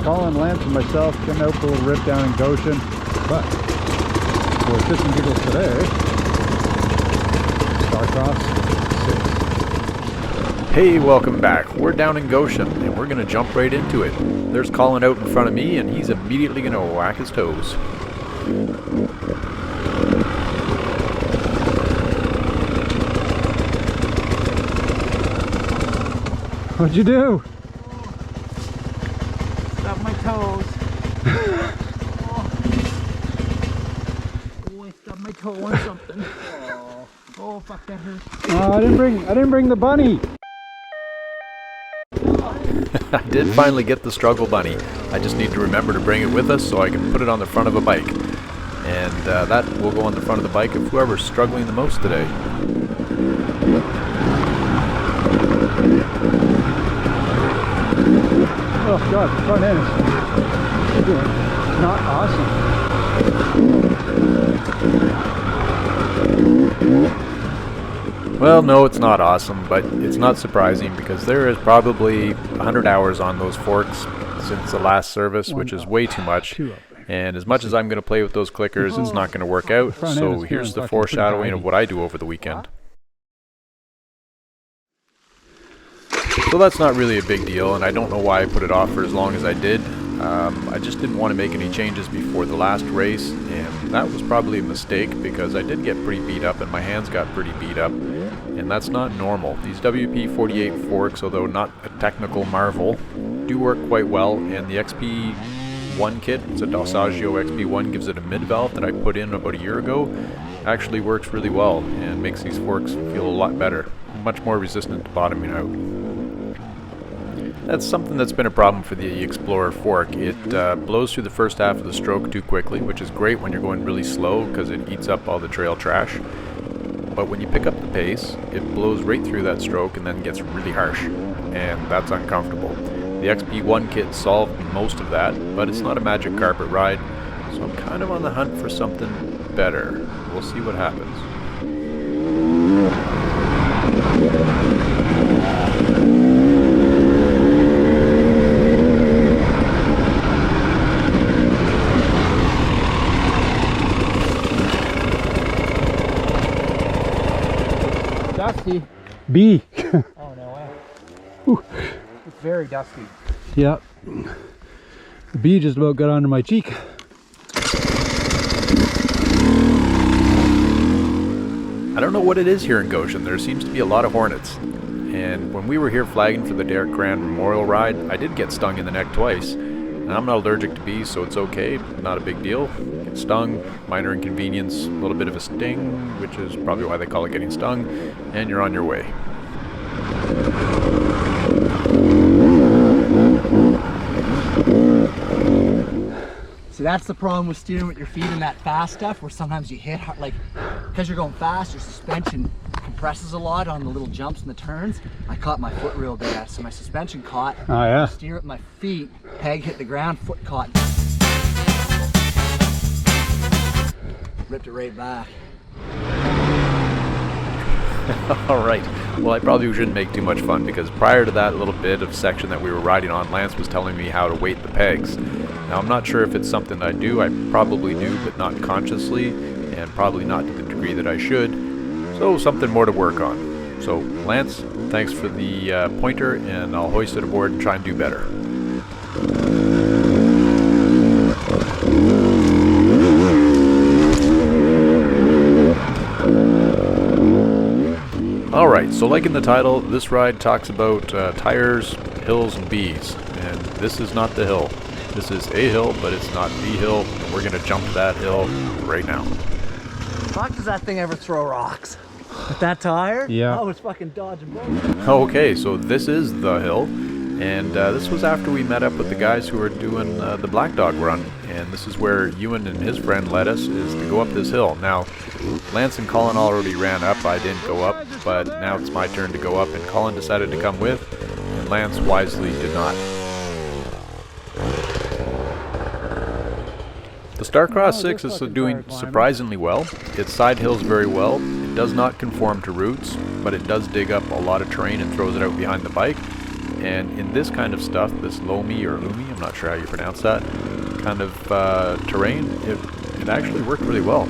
Colin, Lance, and myself came out for a little rip down in Goshen. But for shits and giggles today, Starcross 6. Hey, welcome back. We're down in Goshen, and we're going to jump right into it. There's Colin out in front of me, and he's immediately going to whack his toes. What'd you do? Stubbed my toes. Oh, I stubbed my toe on something. Oh, fuck, that hurt. Oh, I didn't bring the bunny. I did finally get the struggle bunny. I just need to remember to bring it with us so I can put it on the front of a bike. And that will go on the front of the bike of whoever's struggling the most today. Oh god, the front end is not awesome. Well, no, it's not awesome, but it's not surprising because there is probably 100 hours on those forks since the last service, which is way too much. And as much as I'm going to play with those clickers, it's not going to work out. So here's the foreshadowing of what I do over the weekend. So that's not really a big deal, and I don't know why I put it off for as long as I did. I just didn't want to make any changes before the last race, and that was probably a mistake because I did get pretty beat up and my hands got pretty beat up, and that's not normal. These WP-48 forks, although not a technical marvel, do work quite well, and the XP1 kit, it's a Dosagio XP1, gives it a mid-valve that I put in about a year ago, actually works really well and makes these forks feel a lot better, much more resistant to bottoming out. That's something that's been a problem for the Explorer fork. It blows through the first half of the stroke too quickly, which is great when you're going really slow because it eats up all the trail trash. But when you pick up the pace, it blows right through that stroke and then gets really harsh, and that's uncomfortable. The XP1 kit solved most of that, but it's not a magic carpet ride, so I'm kind of on the hunt for something better. We'll see what happens. Dusty. B. Oh, no way. Whew. It's very dusty. Yep. The bee just about got onto my cheek. I don't know what it is here in Goshen. There seems to be a lot of Hornets. And when we were here flagging for the Derek Grand Memorial Ride, I did get stung in the neck twice. And I'm not allergic to bees, so it's okay. Not a big deal. Get stung, minor inconvenience, a little bit of a sting, which is probably why they call it getting stung, and you're on your way. See, that's the problem with steering with your feet in that fast stuff, where sometimes you hit hard, like, because you're going fast, your suspension compresses a lot on the little jumps and the turns. I caught my foot real bad, so my suspension caught. Oh yeah. Steer with my feet, peg hit the ground, foot caught. Ripped it right back. Alright, well I probably shouldn't make too much fun because prior to that little bit of section that we were riding on, Lance was telling me how to weight the pegs. Now I'm not sure if it's something I do, I probably do, but not consciously, and probably not to the degree that I should, so something more to work on. So Lance, thanks for the pointer, and I'll hoist it aboard and try and do better. Alright, so like in the title, this ride talks about tires, hills, and bees, and this is not the hill. This is a hill, but it's not the hill, and we're going to jump that hill right now. Fuck, does that thing ever throw rocks? With that tire? Yeah. Oh, it's fucking dodging bullets. Okay, so this is the hill, and this was after we met up with the guys who were doing the Blackdog run, and this is where Ewan and his friend led us, is to go up this hill. Now, Lance and Colin already ran up, I didn't go up, but now it's my turn to go up, and Colin decided to come with, and Lance wisely did not. The Starcross 6 is doing surprisingly well. It side hills very well. It does not conform to routes, but it does dig up a lot of terrain and throws it out behind the bike. And in this kind of stuff, this loamy or loomy, I'm not sure how you pronounce that, kind of terrain, it actually worked really well.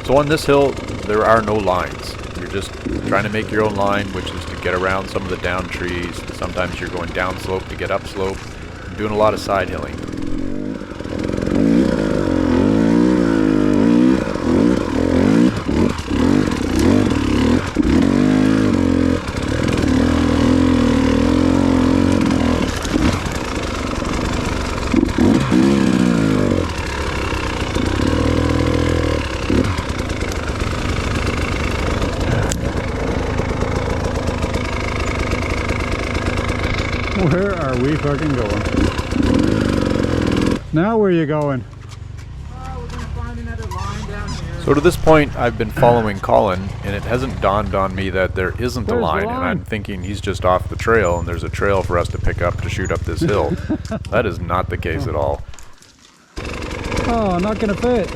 So on this hill, there are no lines. You're just trying to make your own line, which is to get around some of the down trees. Sometimes you're going down slope to get up slope. You're doing a lot of side hilling. Where are we fucking going? Now where are you going? We're gonna find another line down here. So to this point, I've been following Colin, and it hasn't dawned on me that there isn't a Where's the line, and I'm line? thinking he's just off the trail, and there's a trail for us to pick up to shoot up this hill. That is not the case at all. Oh, not gonna fit.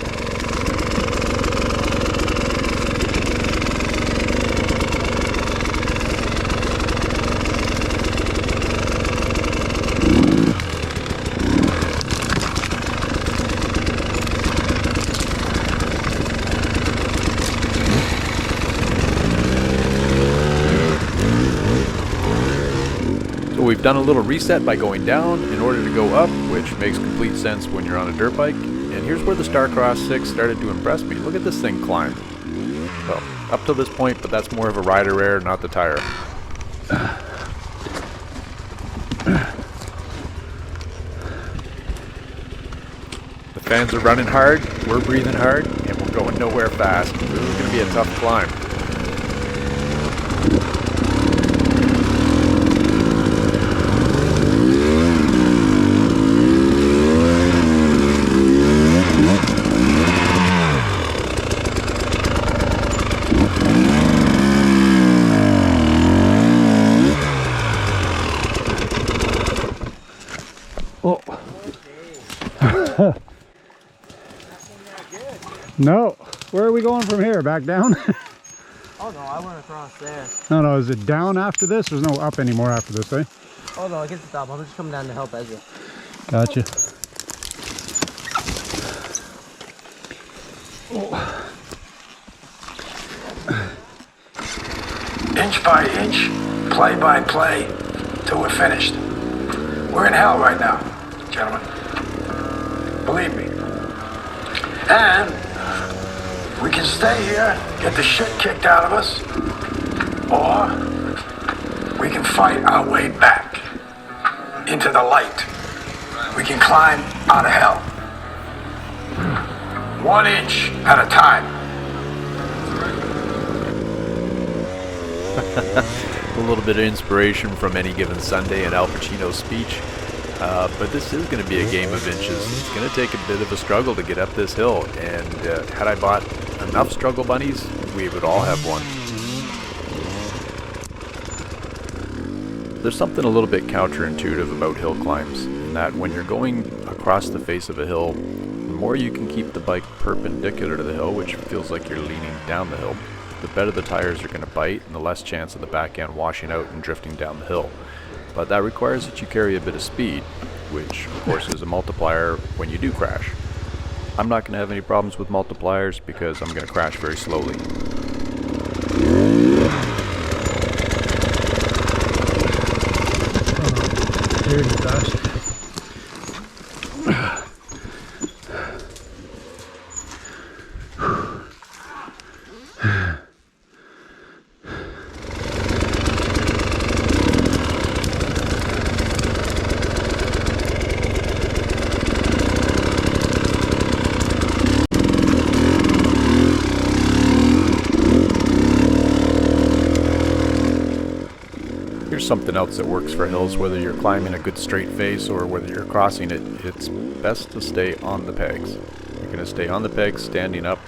We've done a little reset by going down in order to go up, which makes complete sense when you're on a dirt bike. And here's where the Starcross 6 started to impress me. Look at this thing climb. Well, up to this point, but that's more of a rider error, not the tire. The fans are running hard, we're breathing hard, and we're going nowhere fast. This is going to be a tough climb. Oh. No. Where are we going from here? Back down? Oh no, I went across there. No, is it down after this? There's no up anymore after this, eh? Oh no, I get the top. I'm just coming down to help Ezra. Gotcha. Oh. Inch by inch, play by play, till we're finished. We're in hell right now, gentlemen. Believe me. And we can stay here, get the shit kicked out of us, or we can fight our way back into the light. We can climb out of hell. 1 inch at a time. A little bit of inspiration from Any Given Sunday and Al Pacino's speech. But this is going to be a game of inches. It's going to take a bit of a struggle to get up this hill. And had I bought enough struggle bunnies, we would all have one. There's something a little bit counterintuitive about hill climbs, in that when you're going across the face of a hill, the more you can keep the bike perpendicular to the hill, which feels like you're leaning down the hill, the better the tires are going to bite and the less chance of the back end washing out and drifting down the hill. But that requires that you carry a bit of speed, which of course is a multiplier when you do crash. I'm not going to have any problems with multipliers because I'm going to crash very slowly. Here's the dust. Here's something else that works for hills, whether you're climbing a good straight face or whether you're crossing it, it's best to stay on the pegs. You're going to stay on the pegs standing up,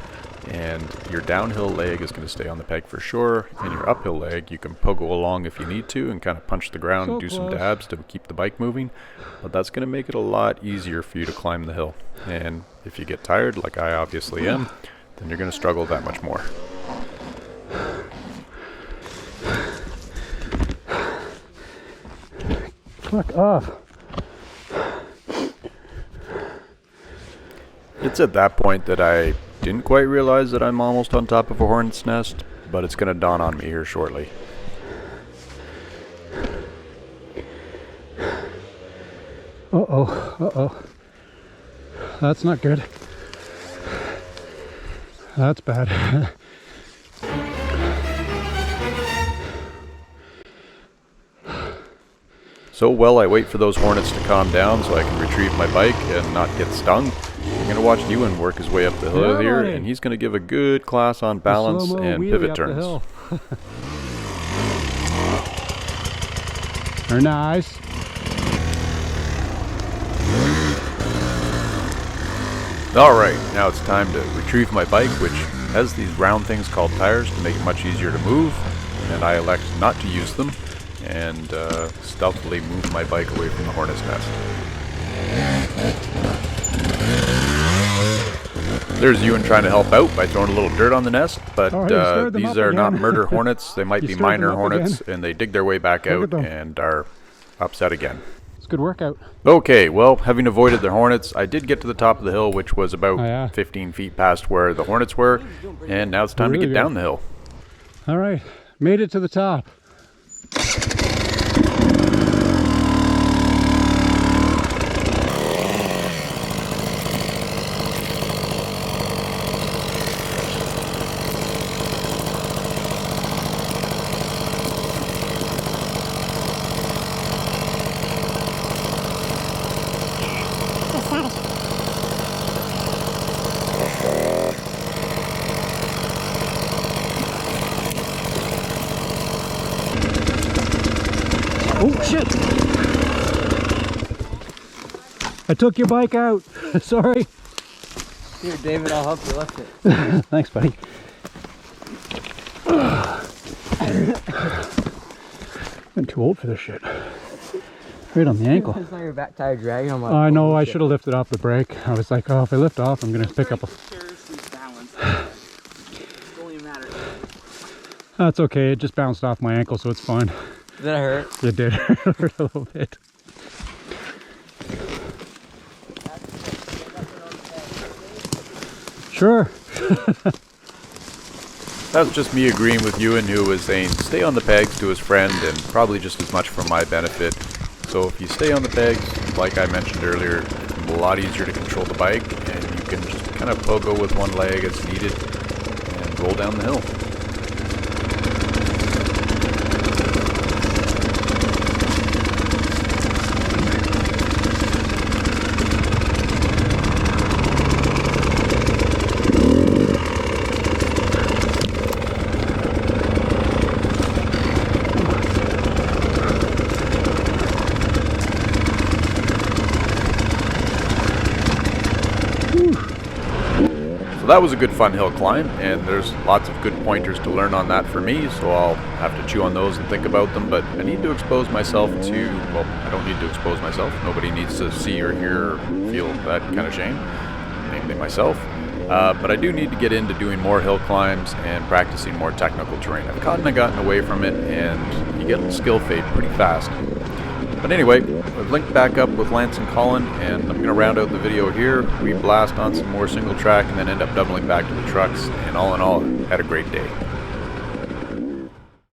and your downhill leg is going to stay on the peg for sure, and your uphill leg you can pogo along if you need to and kind of punch the ground and do some dabs to keep the bike moving, but that's going to make it a lot easier for you to climb the hill. And if you get tired, like I obviously am, then you're going to struggle that much more. Fuck off. It's at that point that I didn't quite realize that I'm almost on top of a hornet's nest, but it's going to dawn on me here shortly. Uh-oh, uh-oh. That's not good. That's bad. So while I wait for those hornets to calm down so I can retrieve my bike and not get stung, I'm going to watch Ewan work his way up the hill here, and he's going to give a good class on balance and pivot turns. They're nice. Alright, now it's time to retrieve my bike, which has these round things called tires to make it much easier to move, and I elect not to use them and stealthily move my bike away from the hornet's nest. There's Ewan trying to help out by throwing a little dirt on the nest, but these are not murder hornets. They might be minor hornets, and they dig their way back out and are upset again. It's a good workout. Okay, well, having avoided the hornets, I did get to the top of the hill, which was about 15 feet past where the hornets were, and now it's time to get down the hill. All right, made it to the top. Oh shit! I took your bike out. Sorry. Here, David, I'll help you lift it. Thanks, buddy. I'm too old for this shit. Right on the ankle. It's not your back tire dragging. I'm like, I know, I should have lifted off the brake. I was like, oh, if I lift off, I'm going to pick up a... That's okay, it just bounced off my ankle, so it's fine. Did that hurt? It did hurt a little bit. Sure. That was just me agreeing with Ewan, who was saying stay on the pegs to his friend, and probably just as much for my benefit. So if you stay on the pegs, like I mentioned earlier, it's a lot easier to control the bike, and you can just kind of pogo with one leg as needed and roll down the hill. So that was a good fun hill climb, and there's lots of good pointers to learn on that for me, so I'll have to chew on those and think about them, but I need to expose myself to, well, I don't need to expose myself. Nobody needs to see or hear or feel that kind of shame, namely myself. But I do need to get into doing more hill climbs and practicing more technical terrain. I've gotten away from it, and you get skill fade pretty fast. But anyway, I've linked back up with Lance and Colin, and I'm going to round out the video here. We blast on some more single track and then end up doubling back to the trucks, and all in all, had a great day.